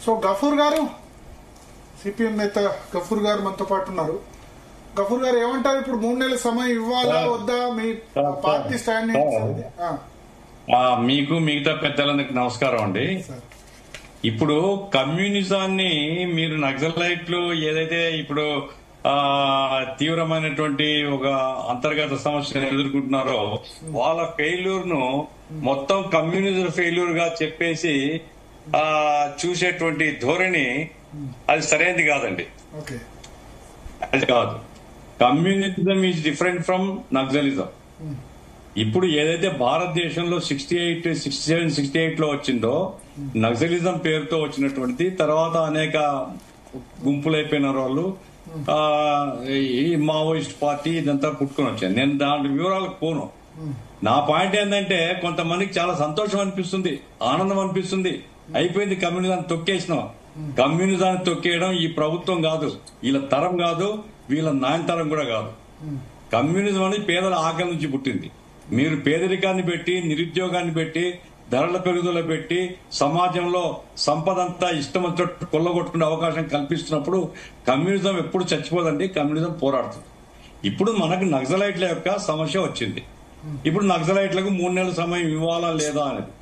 So Gafoor గారు, CPM నేత గఫూర్ గారు మనతో పాటు ఉన్నారు. గఫూర్ గారు ఏమంటారు? ఇప్పుడు 3 నెలల సమయం ఇవ్వాలా వద్దా? మీ పార్టీ స్టాండ్ మీకు మిగతా పెద్దలందరికి నమస్కారం అండి. ఇప్పుడు కమ్యూనిజాన్ని మీరు నక్సలైట్లు ఏదైతే ఇప్పుడు తీవ్రమైనటువంటి ఒక అంతర్గత సమస్యను ఎదుర్కొంటున్నారో వాళ్ళ ఫెయిల్యూర్ ను మొత్తం కమ్యూనిజం ఫెయిల్యూర్ గా చెప్పేసి చూసేటువంటి ధోరణి అది సరైనది కాదండి. అది కాదు. Communism is different from naxalism. ఇప్పుడు ఏదైతే భారతదేశంలో 67, 68 లో వచ్చిందో నక్సలిజం పేరుతో వచ్చినటువంటిది, తర్వాత అనేక గుంపులైపోయిన వాళ్ళు ఈ మావోయిస్ట్ పార్టీ ఇదంతా పుట్టుకొని వచ్చాను. నేను దాని వివరాలకు పోను. నా పాయింట్ ఏంటంటే కొంతమందికి చాలా సంతోషం అనిపిస్తుంది, ఆనందం అనిపిస్తుంది. అయిపోయింది, కమ్యూనిజాన్ని తొక్కేసినాం. కమ్యూనిజాన్ని తొక్కేయడం ఈ ప్రభుత్వం కాదు, వీళ్ళ తరం కాదు, వీళ్ళ నాయనతరం కూడా కాదు. కమ్యూనిజం అనేది పేదల ఆకలి నుంచి పుట్టింది. మీరు పేదరికాన్ని పెట్టి, నిరుద్యోగాన్ని పెట్టి, ధరల పెరుగుదల పెట్టి, సమాజంలో సంపద అంతా ఇష్టం వచ్చినట్టు కొల్లగొట్టుకునే అవకాశం కల్పిస్తున్నప్పుడు కమ్యూనిజం ఎప్పుడు చచ్చిపోదండి. కమ్యూనిజం పోరాడుతుంది. ఇప్పుడు మనకు నక్సలైట్ల యొక్క సమస్య వచ్చింది. ఇప్పుడు నక్సలైట్లకు 3 నెలల సమయం ఇవ్వాలా లేదా అనేది.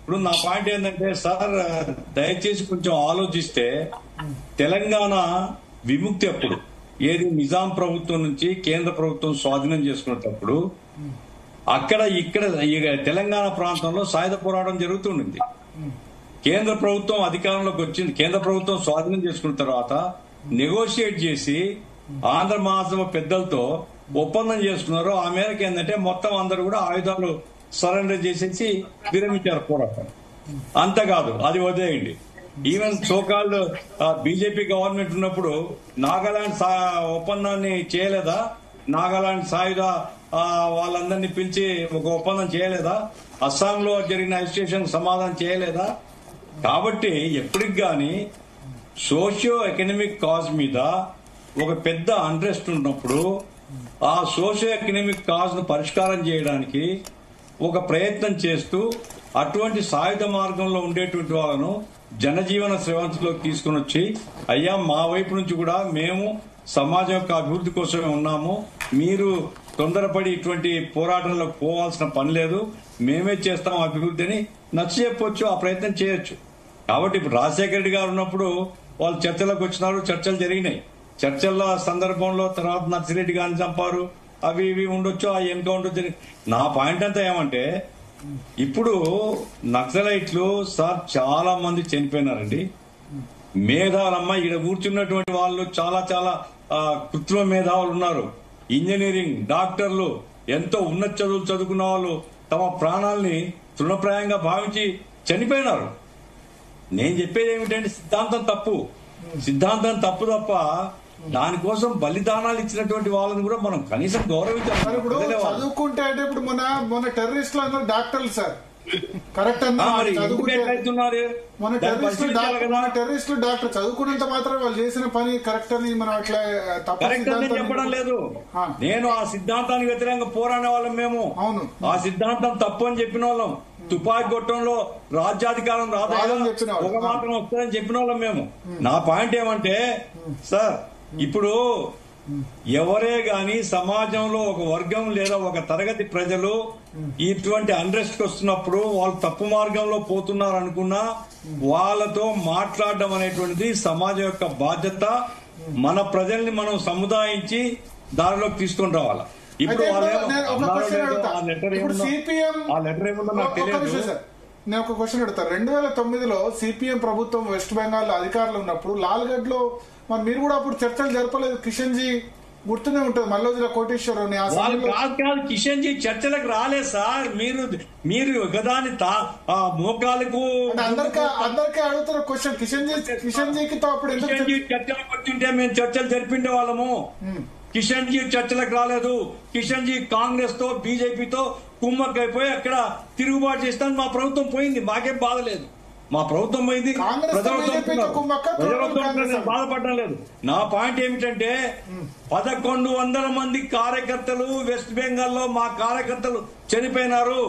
ఇప్పుడు నా పాయింట్ ఏంటంటే, సార్ దయచేసి కొంచెం ఆలోచిస్తే, తెలంగాణ విముక్తి అప్పుడు ఏది నిజాం ప్రభుత్వం నుంచి కేంద్ర ప్రభుత్వం స్వాధీనం చేసుకునేటప్పుడు అక్కడ ఇక్కడ తెలంగాణ ప్రాంతంలో సాయుధ పోరాటం జరుగుతుండింది. కేంద్ర ప్రభుత్వం అధికారంలోకి వచ్చింది. కేంద్ర ప్రభుత్వం స్వాధీనం చేసుకున్న తర్వాత నెగోషియేట్ చేసి ఆంధ్ర మహాసభ పెద్దలతో ఒప్పందం చేసుకున్నారు. ఆ మేరకు ఏంటంటే మొత్తం అందరూ కూడా ఆయుధాలు సరెండర్ చేసేసి విరమించారు పోరాటం. అంతేకాదు, అది వదిలేయండి. ఈవెన్ సోకాల్డ్ బీజేపీ గవర్నమెంట్ ఉన్నప్పుడు నాగాలాండ్ ఒప్పందాన్ని చేయలేదా? నాగాలాండ్ సాయుధ వాళ్ళందరినీ పిలిచి ఒక ఒప్పందం చేయలేదా? అస్సాంలో జరిగిన అజిటేషన్ సమాధానం చేయలేదా? కాబట్టి ఎప్పటికి గాని సోషియో ఎకనామిక్ కాజ్ మీద ఒక పెద్ద ఇంట్రెస్ట్ ఉన్నప్పుడు ఆ సోషియో ఎకనామిక్ కాజ్ ను పరిష్కారం చేయడానికి ఒక ప్రయత్నం చేస్తూ అటువంటి సాయుధ మార్గంలో ఉండేటువంటి వాళ్ళను జనజీవన స్రవంతిలోకి తీసుకుని వచ్చి, అయ్యా మా వైపు నుంచి కూడా మేము సమాజం యొక్క అభివృద్ధి కోసమే ఉన్నాము, మీరు తొందరపడి ఇటువంటి పోరాటంలోకి పోవాల్సిన పని లేదు, మేమే చేస్తాం అభివృద్ధి అని నచ్చ చెప్పొచ్చు, ఆ ప్రయత్నం చేయొచ్చు. కాబట్టి ఇప్పుడు రాజశేఖర రెడ్డి గారు ఉన్నప్పుడు వాళ్ళు చర్చలకు వచ్చినారు, చర్చలు జరిగినాయి. చర్చల సందర్భంలో తర్వాత నర్సిరెడ్డి గారిని చంపారు, అవి ఇవి ఉండొచ్చు, ఆ ఎన్కౌంటర్ జరిగి. నా పాయింట్ అంతా ఏమంటే, ఇప్పుడు నక్సలైట్లు సార్ చాలా మంది చనిపోయినారండి. మేధావులమ్మ ఇక్కడ కూర్చున్నటువంటి వాళ్ళు చాలా చాలా కృత్రిమ మేధావులు ఉన్నారు. ఇంజనీరింగ్, డాక్టర్లు, ఎంతో ఉన్నత చదువులు చదువుకున్న వాళ్ళు తమ ప్రాణాలని తృణప్రాయంగా భావించి చనిపోయినారు. నేను చెప్పేది ఏమిటంటే సిద్ధాంతం తప్పు. సిద్ధాంతం తప్పు తప్ప దానికోసం బలిదానాలు ఇచ్చినటువంటి వాళ్ళని కూడా మనం కనీసం గౌరవించాలి. ఇప్పుడు చదువుకుంటే అంటే ఇప్పుడు మన టెర్రరిస్టులు అందరూ డాక్టర్లు సార్, కరెక్ట్ అన్నారు. మన టెర్రరిస్టులు డాక్టర్ చదువుకున్నంత మాత్రం వాళ్ళు చేసిన పని కరెక్ట్ అని మనం అట్లా తప్పు చెప్పడం లేదు. నేను ఆ సిద్ధాంతానికి వ్యతిరేకంగా పోరాడే వాళ్ళం మేము. అవును, ఆ సిద్ధాంతం తప్పు అని చెప్పిన వాళ్ళం. తుపాకీ గొట్టంలో రాజ్యాధికారం రాదని ఒక మాత్రం వస్తుందని చెప్పిన వాళ్ళం మేము. నా పాయింట్ ఏమంటే సార్, ఇప్పుడు ఎవరే గాని సమాజంలో ఒక వర్గం లేదా ఒక తరగతి ప్రజలు ఇటువంటి అన్రెస్ట్ వస్తున్నప్పుడు వాళ్ళు తప్పు మార్గంలో పోతున్నారు అనుకున్నా వాళ్ళతో మాట్లాడడం అనేటువంటిది సమాజం యొక్క బాధ్యత. మన ప్రజల్ని మనం సముదాయించి దారిలోకి తీసుకొని రావాలా. ఇప్పుడు నేను ఒక క్వశ్చన్ అడుగుతా. 2009లో సిపిఎం ప్రభుత్వం వెస్ట్ బెంగాల్ అధికారులు ఉన్నప్పుడు లాల్గఢ్ లో మరి మీరు కూడా అప్పుడు చర్చలు జరపలేదు? కిషన్ జీ గుర్తునే ఉంటుంది, మల్లోజుల కోటేశ్వరరావు. కిషన్ జీ చర్చలకు రాలేదు సార్. మీరు గదాని మోకాలకు అందరికీ అడుగుతున్న క్వశ్చన్, కిషన్ జీకి అప్పుడు చర్చలకు వచ్చింటే మేము చర్చలు జరిపిండే వాళ్ళము. కిషన్ జీ చర్చలకు రాలేదు. కిషన్ జీ కాంగ్రెస్ తో బీజేపీతో కుమ్మక్కైపోయి అక్కడ తిరుగుబాటు చేస్తాను మా ప్రభుత్వం పోయింది. మాకేం బాధ లేదు. మా ప్రభుత్వం పోయింది, ప్రజలు బాధపడడం లేదు. నా పాయింట్ ఏమిటంటే 1100 మంది కార్యకర్తలు వెస్ట్ బెంగాల్లో మా కార్యకర్తలు చనిపోయినారు,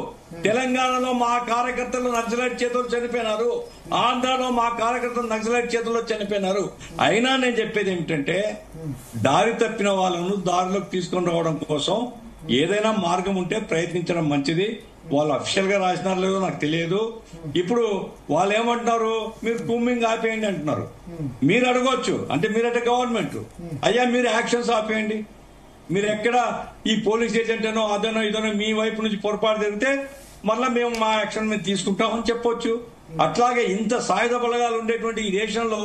తెలంగాణలో మా కార్యకర్తలు నక్సలైట్ చేతుల్లో చనిపోయినారు, ఆంధ్రాలో మా కార్యకర్తలు నక్సలైట్ చేతుల్లో చనిపోయినారు. అయినా నేను చెప్పేది ఏమిటంటే దారి తప్పిన వాళ్ళను దారిలోకి తీసుకొని రావడం కోసం ఏదైనా మార్గం ఉంటే ప్రయత్నించడం మంచిది. వాళ్ళు అఫీషియల్ గా రాసినారు లేదో నాకు తెలియదు. ఇప్పుడు వాళ్ళు ఏమంటున్నారు, మీరు కూంబింగ్ ఆపేయండి అంటున్నారు. మీరు అడగవచ్చు, అంటే మీరంటే గవర్నమెంట్, అయ్యా మీరు యాక్షన్స్ ఆపేయండి. మీరు ఎక్కడ ఈ పోలీస్ ఏజెంట్ అనో అదనో ఇదనో మీ వైపు నుంచి పొరపాటు జరిగితే మళ్ళా మేము మా యాక్షన్ మేము తీసుకుంటామని చెప్పొచ్చు. అట్లాగే ఇంత సాయుధ బలగాలు ఉండేటువంటి ఈ దేశంలో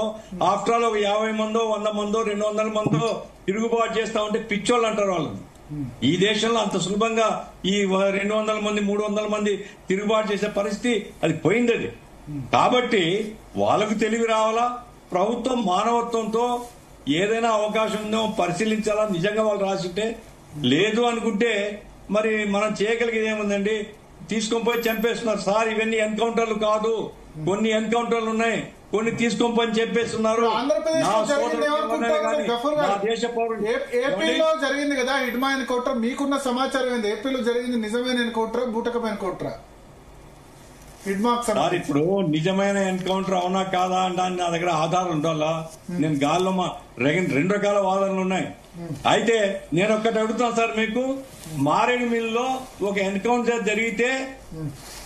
ఆఫ్టర్ ఆల్ ఒక 50 మందో 100 మందో 200 మందో తిరుగుబాటు చేస్తా ఉంటే పిచ్చోళ్ళు అంటారు వాళ్ళని. ఈ దేశంలో అంత సులభంగా ఈ 200 మంది 300 మంది తిరుగుబాటు చేసే పరిస్థితి అది పోయింది. అది కాబట్టి వాళ్ళకు తెలివి రావాలా, ప్రభుత్వం మానవత్వంతో ఏదైనా అవకాశం ఉందో పరిశీలించాలా. నిజంగా వాళ్ళు రాసింటే లేదు అనుకుంటే మరి మనం చేయగలిగేది ఏముందండి, తీసుకొని పోయి చంపేస్తున్నారు. సార్ ఇవన్నీ ఎన్కౌంటర్లు కాదు, కొన్ని ఎన్కౌంటర్లు ఉన్నాయి, కొన్ని తీసుకొని పోయి చెప్పేస్తున్నారు. ఏపీలో జరిగింది కదా హిడ్మా ఎన్కౌంటర్, మీకున్న సమాచారం ఏంది? ఏపీలో జరిగింది నిజమైన ఎన్కౌంటరా బూటకపు ఎన్కౌంటరా? సార్ ఇప్పుడు నిజమైన ఎన్కౌంటర్ అవునా కాదా అంటే నా దగ్గర ఆధారం ఉండాలా. నేను గాల్లో రెండు రకాల వాదనలు ఉన్నాయి. అయితే నేను ఒక్కటి అడుగుతాను సార్, మీకు మారేడుమిల్లిలో ఒక ఎన్కౌంటర్ జరిగితే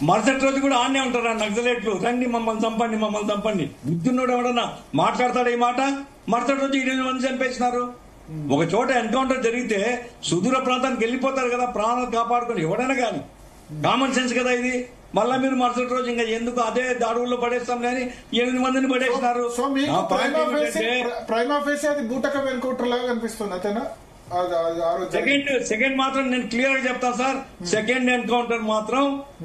మరుసటి రోజు కూడా ఆనే ఉంటారు నక్సలైట్లు, రండి మమ్మల్ని చంపండి మమ్మల్ని చంపండి. బుద్ధున్నోడు ఎవడన్నా మాట్లాడతాడు ఈ మాట? మరుసటి రోజు 8 మంది చంపేసినారు. ఒక చోట ఎన్కౌంటర్ జరిగితే సుదూర ప్రాంతానికి వెళ్ళిపోతారు కదా ప్రాణాలు కాపాడుకొని, ఎవడైనా కానీ. కామన్ సెన్స్ కదా ఇది. మళ్ళా మీరు మరుసటి రోజు ఇంకా ఎందుకు అదే దాడుల్లో పడేస్తాం కానీ 8 మందిని పడేసినారు. అది బూటకపు ఎన్కౌంటర్ లాగా అనిపిస్తుంది అంతేనా? సెకండ్ మాత్రం నేను క్లియర్ గా చెప్తాను సార్, సెకండ్ ఎన్కౌంటర్ మాత్రం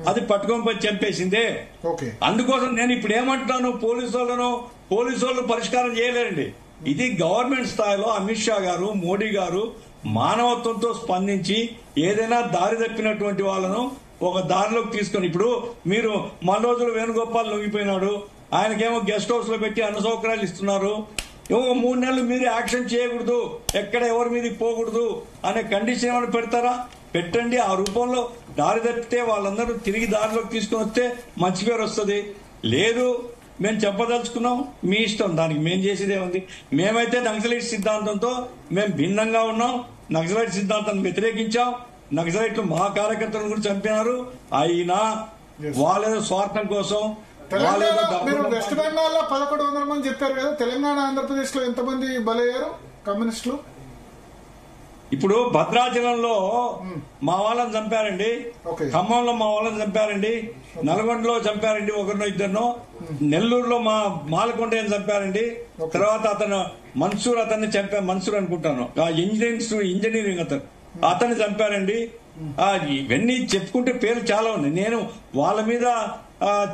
అది పట్టుకొని పోయి చంపేసిందే. అందుకోసం నేను ఇప్పుడు ఏమంటున్నాను, పోలీసు వాళ్ళు పరిష్కారం చేయలేరండి. ఇది గవర్నమెంట్ స్థాయిలో అమిత్ షా గారు, మోడీ గారు మానవత్వంతో స్పందించి ఏదైనా దారి తప్పినటువంటి వాళ్ళను ఒక దారిలోకి తీసుకొని, ఇప్పుడు మీరు మన రోజులు వేణుగోపాల్ లొంగిపోయినాడు, ఆయనకేమో గెస్ట్ హౌస్ లో పెట్టి అన్న సౌకర్యాలు ఇస్తున్నారు. 3 నెలలు మీరు యాక్షన్ చేయకూడదు, ఎక్కడ ఎవరి మీద పోకూడదు అనే కండిషన్ ఏమైనా పెడతారా? పెట్టండి. ఆ రూపంలో దారి తప్పితే వాళ్ళందరూ తిరిగి దారిలోకి తీసుకుని వస్తే మంచి పేరు వస్తుంది. లేదు మేము చెప్పదలుచుకున్నాం, మీ ఇష్టం, దానికి మేము చేసేదే ఉంది. మేమైతే నక్సలైట్ సిద్ధాంతంతో మేము భిన్నంగా ఉన్నాం, నక్సలైట్ సిద్ధాంతాన్ని వ్యతిరేకించాం. నక్సలైట్లు మా కార్యకర్తలను కూడా చంపినారు. అయినా వాళ్ళేదో స్వార్థం కోసం వెస్ట్ బెంగాల్ లో 1100 మంది చెప్పారు కదా, తెలంగాణ ఆంధ్రప్రదేశ్ లో ఎంతమంది బలయ్యారు కమ్యూనిస్టులు? ఇప్పుడు భద్రాచలంలో మా వాళ్ళని చంపారండి, ఖమ్మంలో మా వాళ్ళని చంపారండి, నల్గొండలో చంపారండి ఒకరినో ఇద్దరినో, నెల్లూరులో మా మాలకొండని చంపారండి. తర్వాత అతను మన్సూర్ అతన్ని చంపారు, మన్సూర్ అనుకుంటాను, ఇంజనీరింగ్ అతన్ని చంపారండి. ఇవన్నీ చెప్పుకుంటే పేర్లు చాలా ఉన్నాయి. నేను వాళ్ళ మీద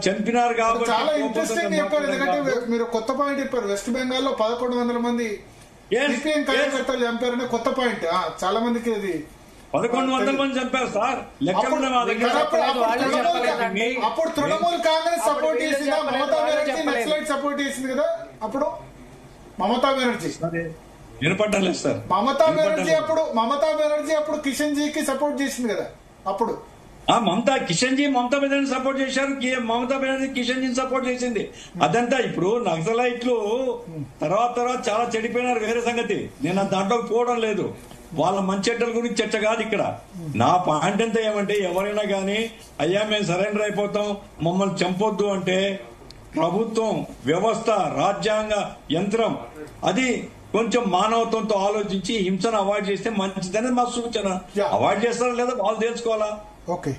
చంపినారు కాబట్టి చాలా ఇంట్రెస్టింగ్ చెప్పారు. ఎందుకంటే మీరు కొత్త పాయింట్ చెప్పారు, వెస్ట్ బెంగాల్ లో 1100 మంది కార్యకర్తలు చంపారనే కొత్త పాయింట్. చాలా మందికి అది 1100 మంది చంపారు సార్, లెక్కలు మా దగ్గర. అప్పుడు తృణమూల్ కాంగ్రెస్ సపోర్ట్ చేసిందా? మమతా బెనర్జీ నక్సలైట్ సపోర్ట్ చేసింది కదా అప్పుడు. మమతా బెనర్జీ వినపడ్డలేదు సార్. మమతా బెనర్జీ అప్పుడు కిషన్ జీకి సపోర్ట్ చేసింది కదా అప్పుడు. కిషన్ జీ మమతా బెనర్జీ సపోర్ట్ చేశారు, మమతా బెనర్జీ కిషన్ జీ సపోర్ట్ చేసింది. అదంతా ఇప్పుడు నక్సలైట్లు తర్వాత చాలా చెడిపోయినారు, వేరే సంగతి. నేను దాంట్లోకి పోవడం లేదు, వాళ్ళ మంచెడ్డల గురించి చర్చ కాదు ఇక్కడ. నా పాయింట్ అంతా ఏమంటే, ఎవరైనా కానీ అయ్యా మేము సరెండర్ అయిపోతాం మమ్మల్ని చంపొద్దు అంటే ప్రభుత్వం, వ్యవస్థ, రాజ్యాంగ యంత్రం అది కొంచెం మానవత్వంతో ఆలోచించి హింసను అవాయిడ్ చేస్తే మంచిదనేది మా సూచన. అవాయిడ్ చేస్తారా లేదా వాళ్ళు తెలుసుకోవాలా. ఓకే.